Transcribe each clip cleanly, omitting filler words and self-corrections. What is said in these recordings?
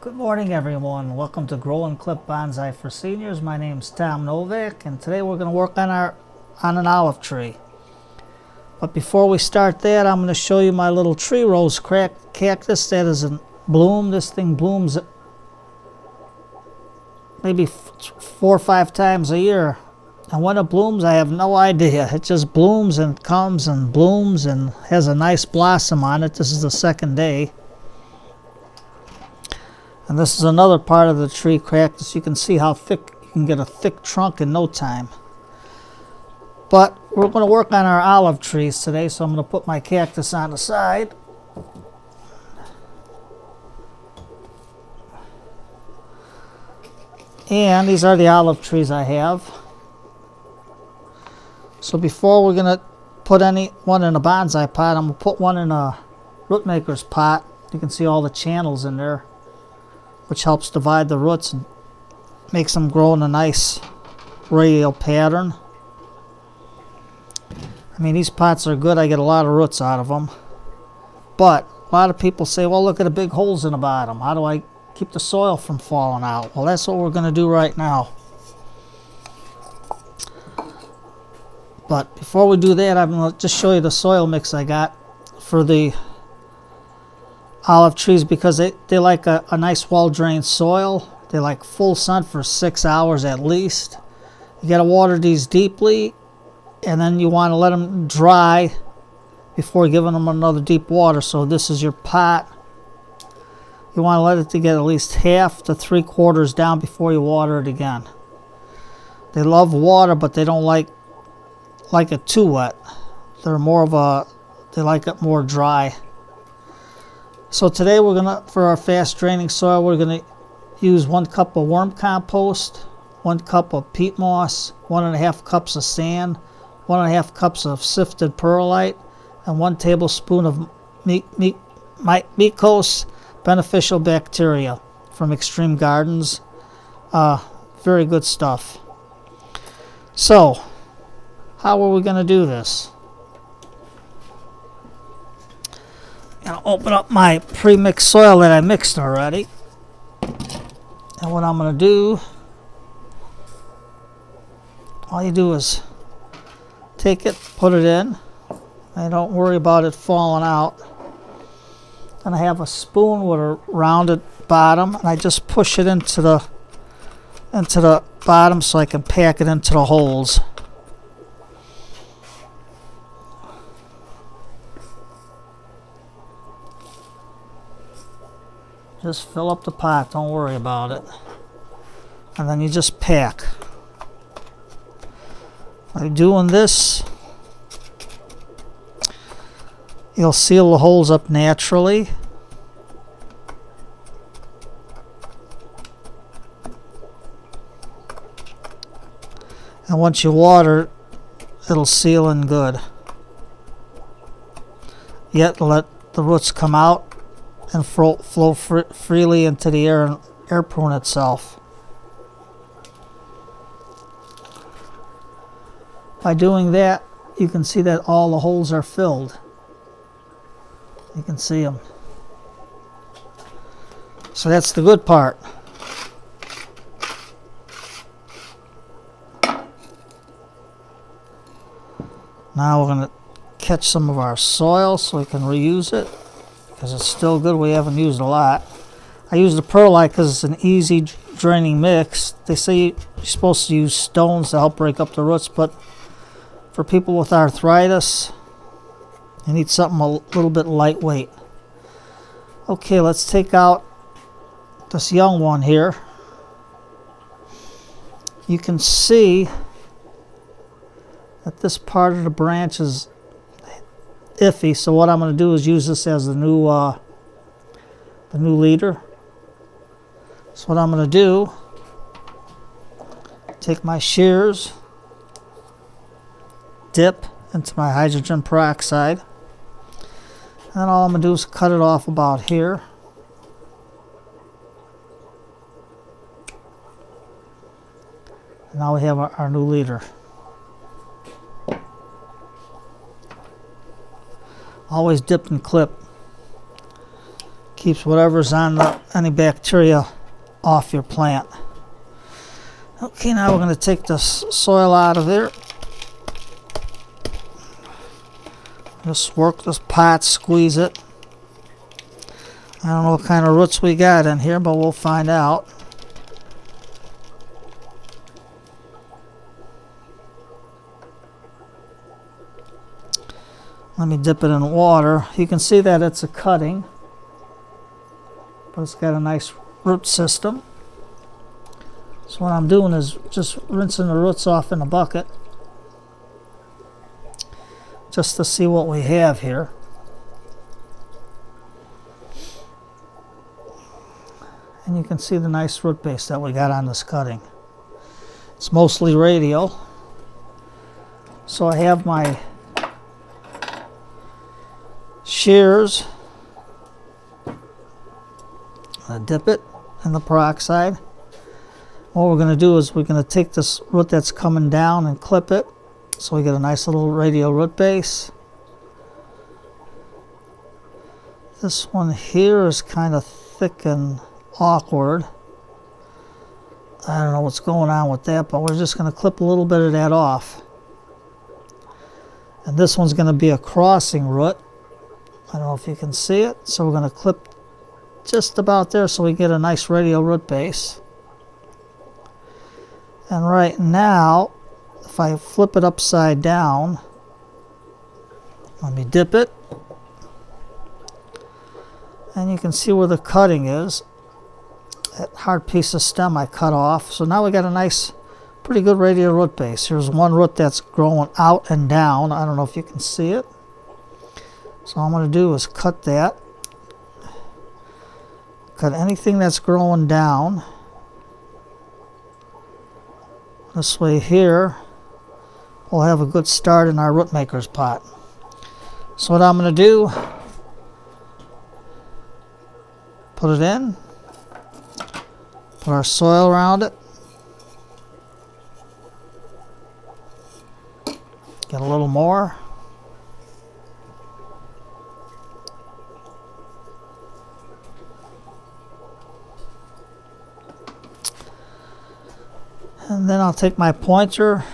Good morning, everyone. Welcome to Grow and Clip Bonsai for Seniors. My name's Tom Novak, and today we're going to work on an olive tree. But before we start that, I'm going to show you my little tree rose cactus that is in bloom. This thing blooms maybe 4 or 5 times a year. And when it blooms, I have no idea. It just blooms and comes and blooms and has a nice blossom on it. This is the second day. And this is another part of the tree cactus. You can see how thick, you can get a thick trunk in no time. But we're going to work on our olive trees today, so I'm going to put my cactus on the side. And these are the olive trees I have. So before we're going to put one in a bonsai pot, I'm going to put one in a root maker's pot. You can see all the channels in there, which helps divide the roots and makes them grow in a nice radial pattern. I mean, these pots are good. I get a lot of roots out of them. But a lot of people say, well, look at the big holes in the bottom. How do I keep the soil from falling out? Well, that's what we're going to do right now. But before we do that, I'm going to just show you the soil mix I got for the olive trees, because they like a nice well-drained soil. They like full sun for 6 hours at least. You got to water these deeply, and then you want to let them dry before giving them another deep water. So this is your pot. You want to let it to get at least half to 3/4 down before you water it again. They love water, but they don't like it too wet. They like it more dry. So today for our fast draining soil, we're gonna use 1 cup of worm compost, 1 cup of peat moss, 1.5 cups of sand, 1.5 cups of sifted perlite, and 1 tablespoon of Mykos beneficial bacteria from Xtreme Gardens. Very good stuff. So, how are we gonna do this? I'll open up my pre-mixed soil that I mixed already. And what I'm going to do, all you do is take it, put it in, and don't worry about it falling out. Then I have a spoon with a rounded bottom, and I just push it into the bottom so I can pack it into the holes. Just fill up the pot, don't worry about it. And then you just pack. By doing this, you'll seal the holes up naturally. And once you water, it'll seal in good. Yet let the roots come out and flow freely into the air and air prune itself. By doing that, you can see that all the holes are filled. You can see them. So that's the good part. Now we're going to catch some of our soil so we can reuse it, because it's still good. We haven't used a lot. I use the perlite because it's an easy draining mix. They say you're supposed to use stones to help break up the roots, but for people with arthritis, you need something a little bit lightweight. Okay, let's take out this young one here. You can see that this part of the branch is iffy, so what I'm going to do is use this as the new leader. So what I'm going to do, take my shears, dip into my hydrogen peroxide, and then all I'm going to do is cut it off about here. And now we have our new leader. Always dip and clip. Keeps whatever's on any bacteria off your plant. Okay, now we're going to take the soil out of there. Just work this pot, squeeze it. I don't know what kind of roots we got in here, but we'll find out. Let me dip it in water. You can see that it's a cutting, but it's got a nice root system. So what I'm doing is just rinsing the roots off in a bucket, just to see what we have here. And you can see the nice root base that we got on this cutting. It's mostly radial. So I have my shears. I dip it in the peroxide. What we're going to do is we're going to take this root that's coming down and clip it so we get a nice little radial root base. This one here is kind of thick and awkward. I don't know what's going on with that, but we're just going to clip a little bit of that off. And this one's going to be a crossing root. I don't know if you can see it. So we're going to clip just about there so we get a nice radial root base. And right now, if I flip it upside down, let me dip it. And you can see where the cutting is. That hard piece of stem I cut off. So now we got a nice, pretty good radial root base. Here's one root that's growing out and down. I don't know if you can see it. So all I'm going to do is cut that. Cut anything that's growing down. This way here, we'll have a good start in our root maker's pot. So what I'm going to do, put it in. Put our soil around it. Get a little more. And then I'll take my pointer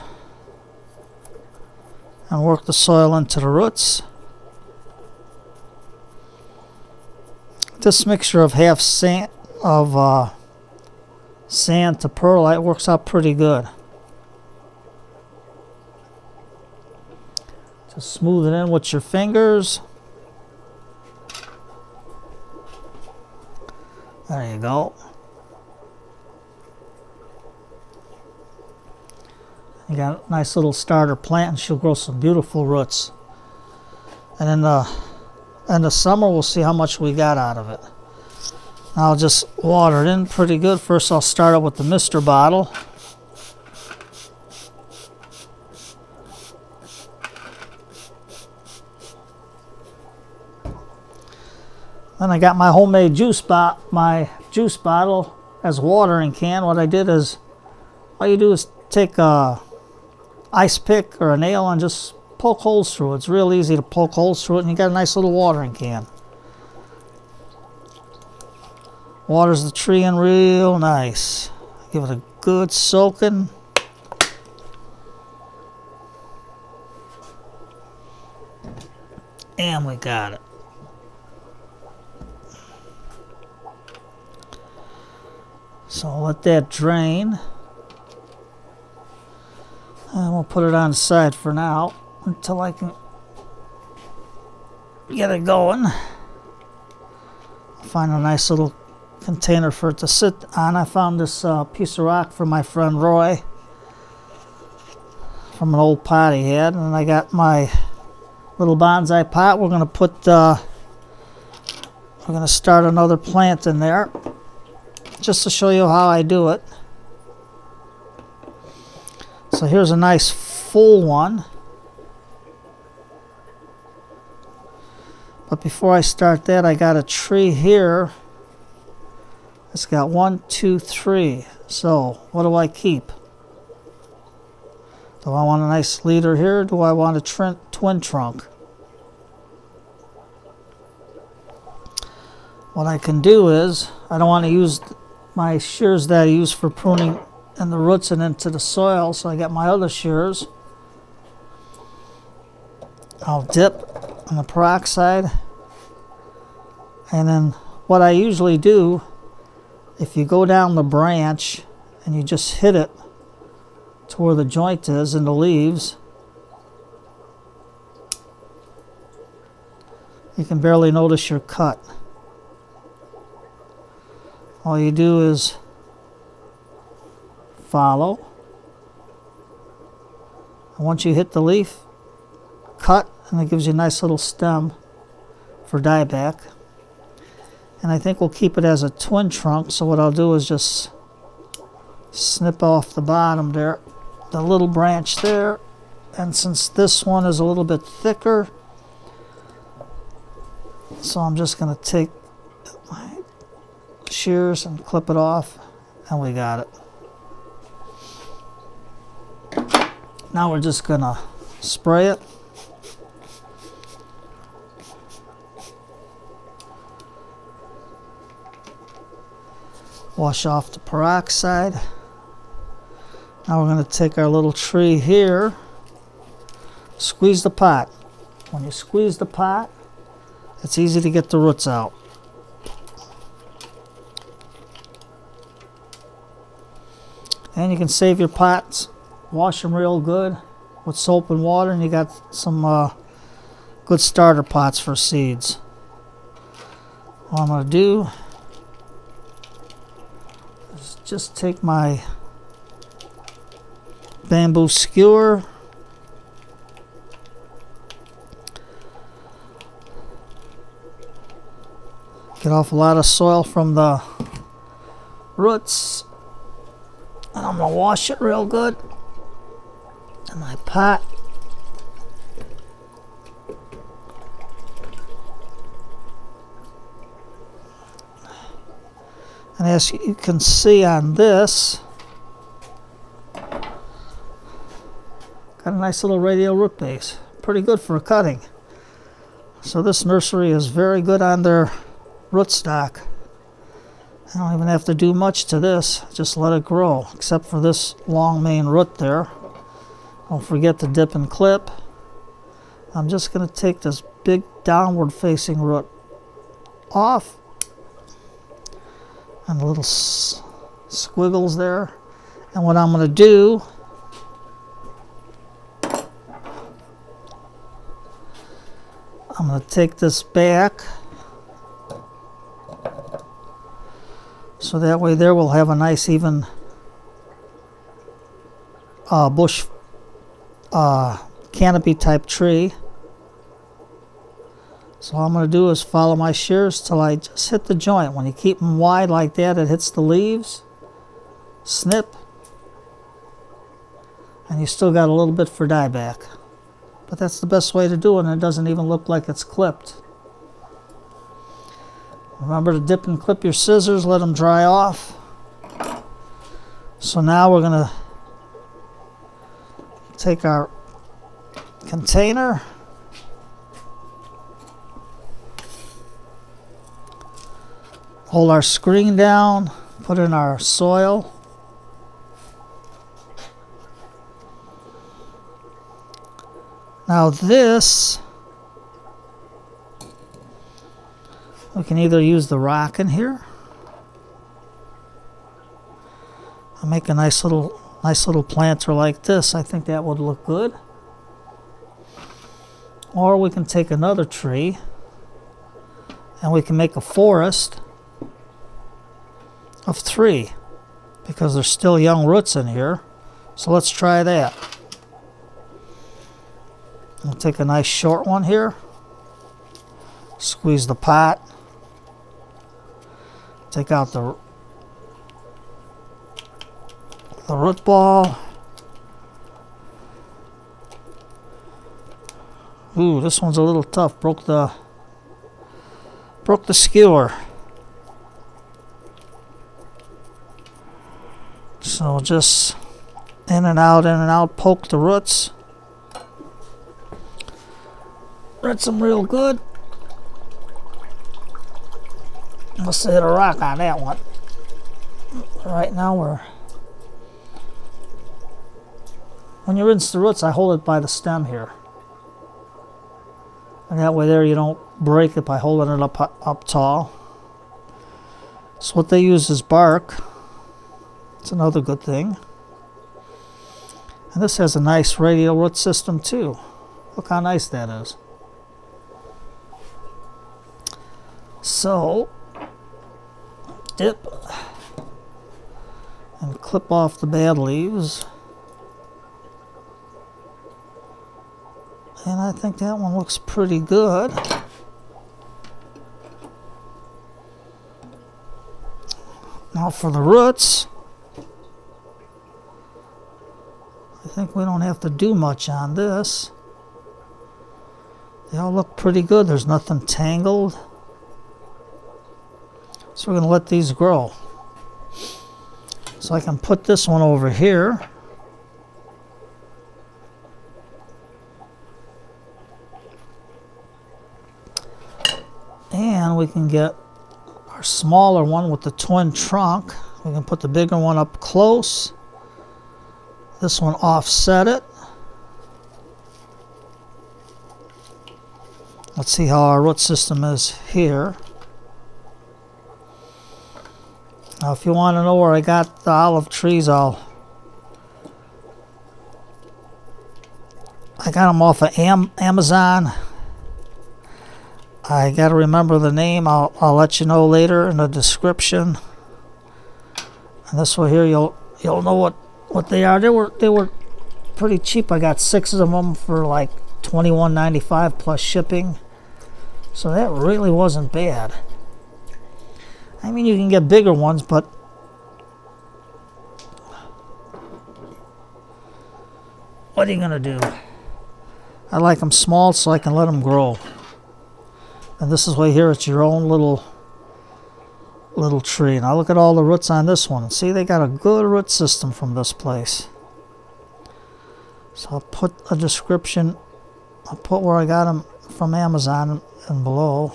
and work the soil into the roots. This mixture of half sand to perlite works out pretty good. Just smooth it in with your fingers. There you go. You got a nice little starter plant and she'll grow some beautiful roots. And in the summer we'll see how much we got out of it. I'll just water it in pretty good. First I'll start out with the mister bottle. Then I got my homemade juice bottle as a watering can. What I did is, all you do is take a ice pick or a nail and just poke holes through it. It's real easy to poke holes through it and you got a nice little watering can. Waters the tree in real nice. Give it a good soaking. And we got it. So I'll let that drain. And we'll put it on the side for now until I can get it going. Find a nice little container for it to sit on. I found this piece of rock from my friend Roy from an old pot he had, and I got my little bonsai pot. We're gonna start another plant in there just to show you how I do it. So here's a nice full one. But before I start that, I got a tree here. It's got 1, 2, 3. So what do I keep? Do I want a nice leader here, or do I want a twin trunk? what I can do is, I don't want to use my shears that I use for pruning in the roots and into the soil, so I got my other shears. I'll dip in the peroxide, and then what I usually do, if you go down the branch and you just hit it to where the joint is in the leaves, you can barely notice your cut. All you do is follow, and once you hit the leaf, cut, and it gives you a nice little stem for dieback. And I think we'll keep it as a twin trunk, so what I'll do is just snip off the bottom there, the little branch there, and since this one is a little bit thicker, so I'm just going to take my shears and clip it off, and we got it. Now we're just going to spray it. Wash off the peroxide. Now we're going to take our little tree here, squeeze the pot. When you squeeze the pot, it's easy to get the roots out. And you can save your pots, wash them real good with soap and water, and you got some good starter pots for seeds. What I'm going to do is just take my bamboo skewer, get off a lot of soil from the roots, and I'm going to wash it real good in my pot. And as you can see on this, got a nice little radial root base. Pretty good for cutting. So this nursery is very good on their rootstock. I don't even have to do much to this, just let it grow, except for this long main root there. Don't forget to dip and clip. I'm just going to take this big downward facing root off, and the little squiggles there. And what I'm going to do, I'm going to take this back, so that way there we'll have a nice even bush canopy type tree. So all I'm going to do is follow my shears till I just hit the joint. When you keep them wide like that, it hits the leaves. Snip. And you still got a little bit for dieback. But that's the best way to do it, and it doesn't even look like it's clipped. Remember to dip and clip your scissors, let them dry off. So now we're going to take our container, hold our screen down, put in our soil. Now this, we can either use the rock in here. I'll make a nice little planter like this. I think that would look good. Or we can take another tree and we can make a forest of 3 because there's still young roots in here. So let's try that. We'll take a nice short one here, squeeze the pot, take out the root ball. Ooh, this one's a little tough. Broke the skewer. So just in and out, poke the roots. Rinse them real good. Must have hit a rock on that one. Right now when you rinse the roots, I hold it by the stem here. And that way there you don't break it by holding it up tall. So what they use is bark. It's another good thing. And this has a nice radial root system too. Look how nice that is. So, dip and clip off the bad leaves. And I think that one looks pretty good. Now for the roots, I think we don't have to do much on this. They all look pretty good. There's nothing tangled. So we're going to let these grow. So I can put this one over here. And we can get our smaller one with the twin trunk. We can put the bigger one up close. This one offset it. Let's see how our root system is here. Now if you want to know where I got the olive trees, I got them off of Amazon. I got to remember the name. I'll let you know later in the description. And this one here, you'll know what they are. They were pretty cheap. I got 6 of them for like $21.95 plus shipping. So that really wasn't bad. I mean, you can get bigger ones, but what are you gonna do? I like them small so I can let them grow. And this is why here it's your own little tree. Now look at all the roots on this one. See, they got a good root system from this place. So I'll put a description. I'll put where I got them from Amazon and below.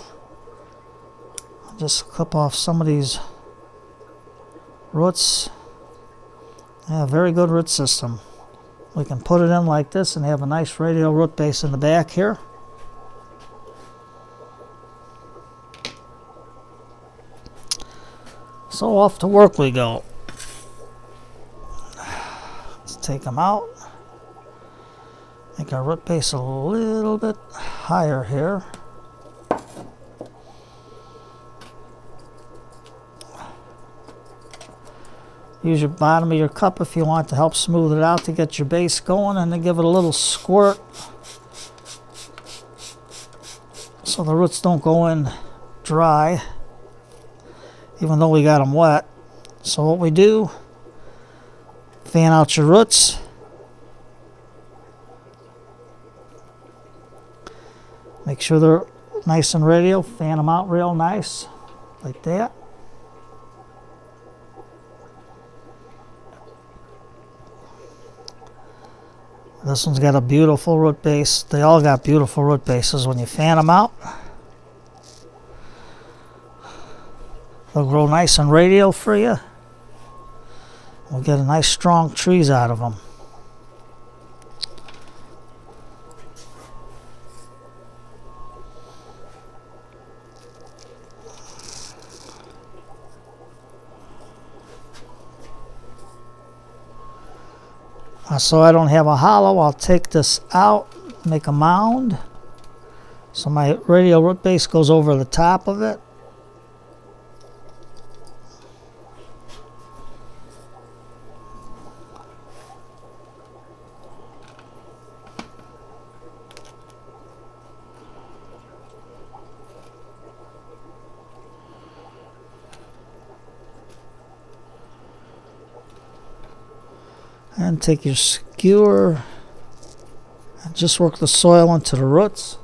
I'll just clip off some of these roots. Yeah, very good root system. We can put it in like this and have a nice radial root base in the back here. So off to work we go. Let's take them out. Make our root base a little bit higher here. Use your bottom of your cup if you want to help smooth it out to get your base going, and then give it a little squirt so the roots don't go in dry, even though we got them wet. So what we do, fan out your roots. Make sure they're nice and radial. Fan them out real nice, like that. This one's got a beautiful root base. They all got beautiful root bases when you fan them out. They'll grow nice and radial for you. We'll get a nice strong trees out of them. So I don't have a hollow, I'll take this out, make a mound. So my radial root base goes over the top of it. And take your skewer and just work the soil into the roots.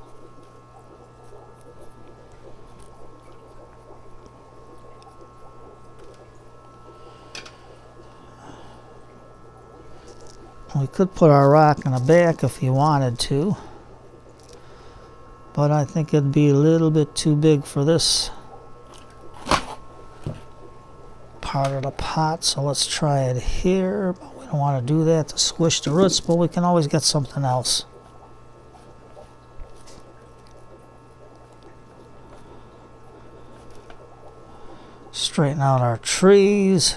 We could put our rock in the back if you wanted to, but I think it'd be a little bit too big for this part of the pot, so let's try it here. But we don't want to do that to squish the roots, but we can always get something else. Straighten out our trees.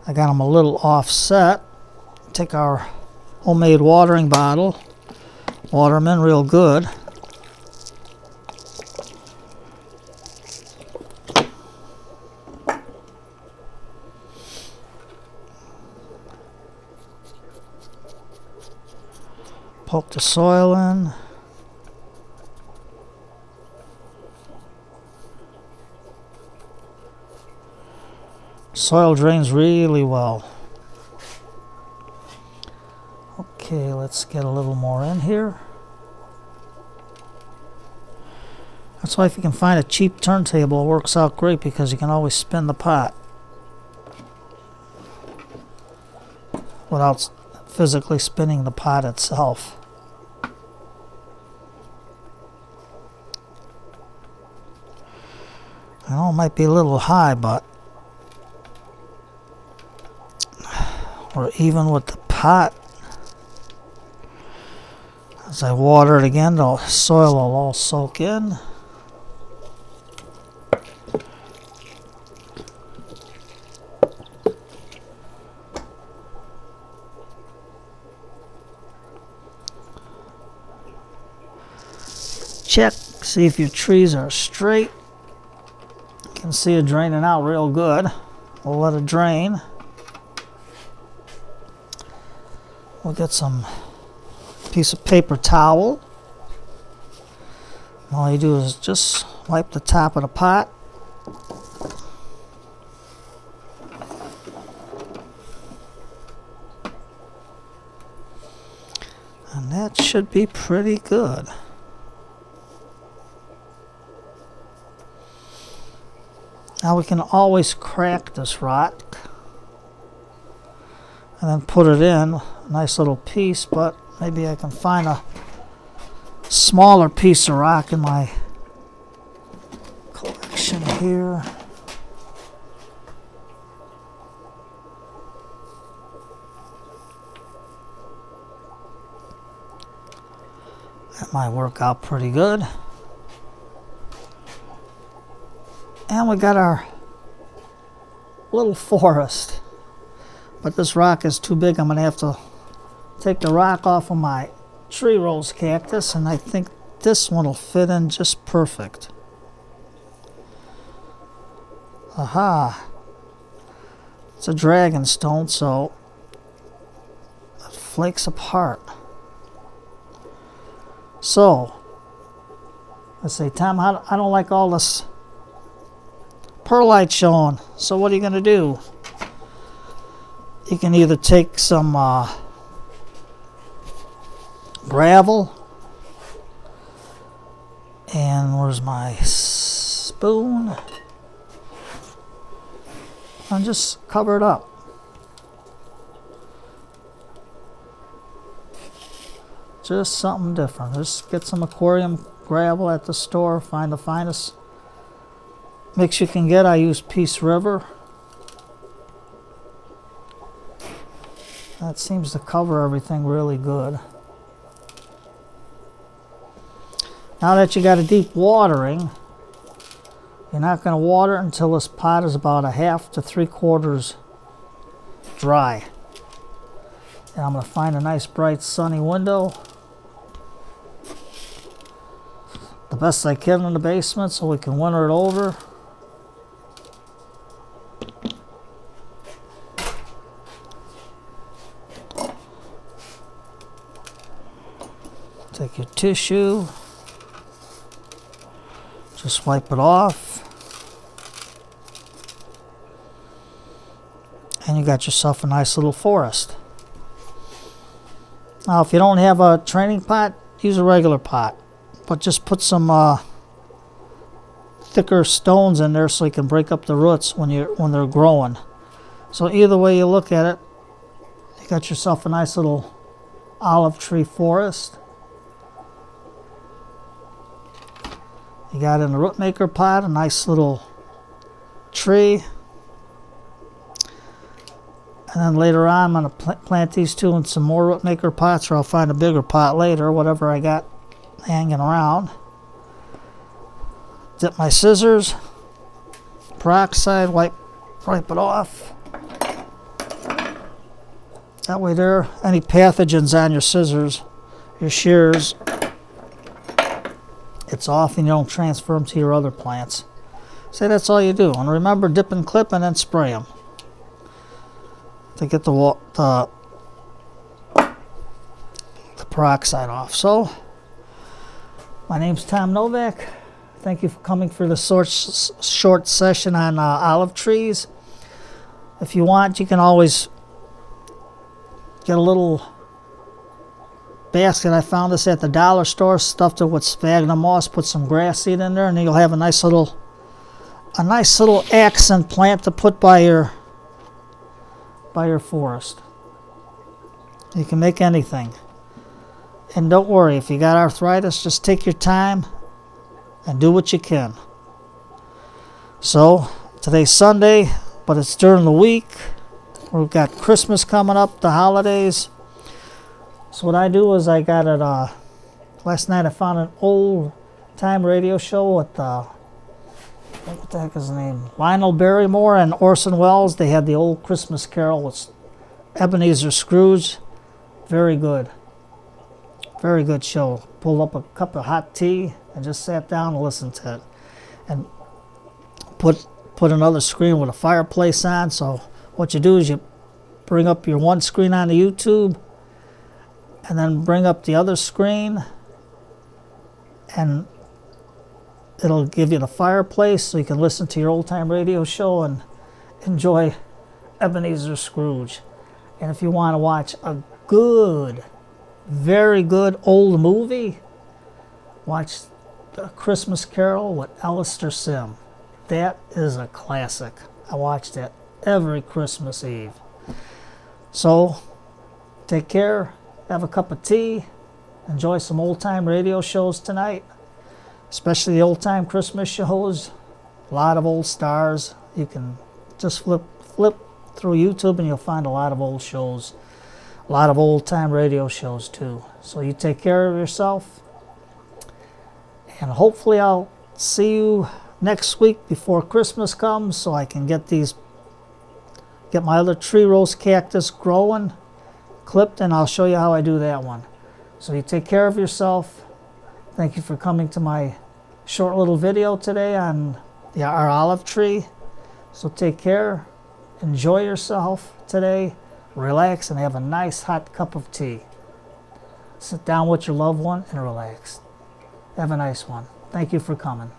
I got them a little offset. Take our homemade watering bottle, water them in real good. Poke the soil in. Soil drains really well. Okay, let's get a little more in here. That's why if you can find a cheap turntable, it works out great because you can always spin the pot without physically spinning the pot itself. I know it might be a little high, but we're even with the pot. As I water it again, the soil will all soak in. Check, see if your trees are straight. You can see it draining out real good. We'll let it drain. We'll get some piece of paper towel. All you do is just wipe the top of the pot. And that should be pretty good. Now we can always crack this rock and then put it in, a nice little piece, but maybe I can find a smaller piece of rock in my collection here. That might work out pretty good. And we got our little forest. But this rock is too big. I'm going to have to take the rock off of my tree rose cactus, and I think this one will fit in just perfect. Aha! It's a dragon stone, so it flakes apart. So, I say, Tom, I don't like all this perlite showing. So what are you going to do? You can either take some gravel, and where's my spoon, and just cover it up. Just something different. Just get some aquarium gravel at the store, find the finest mix you can get. I use Peace River. That seems to cover everything really good. Now that you got a deep watering, you're not going to water until this pot is about 1/2 to 3/4 dry. And I'm going to find a nice bright sunny window, the best I can in the basement, so we can winter it over. Take your tissue, just wipe it off, and you got yourself a nice little forest. Now if you don't have a training pot, use a regular pot, but just put some thicker stones in there so you can break up the roots when they're growing. So either way you look at it, you got yourself a nice little olive tree forest. You got in the root maker pot a nice little tree. And then later on, I'm going to plant these two in some more root maker pots, or I'll find a bigger pot later, whatever I got hanging around. Dip my scissors, peroxide, wipe it off. That way there, any pathogens on your scissors, your shears, it's off and you don't transfer them to your other plants. So that's all you do. And remember, dip and clip and then spray them to get the peroxide off. So, my name's Tom Novak. Thank you for coming for the short session on olive trees. If you want, you can always get a little basket. I found this at the dollar store, stuffed it with sphagnum moss, put some grass seed in there, and you'll have a nice little accent plant to put by your forest. You can make anything. And don't worry, if you got arthritis, just take your time and do what you can. So, today's Sunday, but it's during the week. We've got Christmas coming up, the holidays. So what I do is I got it, last night I found an old time radio show with, what the heck is his name? Lionel Barrymore and Orson Welles. They had the old Christmas Carol with Ebenezer Scrooge. Very good. Very good show. Pulled up a cup of hot tea and just sat down and listened to it. And put another screen with a fireplace on. So what you do is you bring up your one screen on the YouTube and then bring up the other screen, and it'll give you the fireplace so you can listen to your old time radio show and enjoy Ebenezer Scrooge. And if you want to watch a good, very good old movie, watch The Christmas Carol with Alister Sim. That is a classic. I watch that every Christmas Eve. So, take care, have a cup of tea, enjoy some old-time radio shows tonight, especially the old-time Christmas shows. A lot of old stars. You can just flip through YouTube and you'll find a lot of old shows. A lot of old-time radio shows too. So you take care of yourself, and hopefully I'll see you next week before Christmas comes so I can get my other tree rose cactus growing, clipped, and I'll show you how I do that one. So you take care of yourself. Thank you for coming to my short little video today on our olive tree. So take care, enjoy yourself today, relax, and have a nice hot cup of tea. Sit down with your loved one and relax. Have a nice one. Thank you for coming.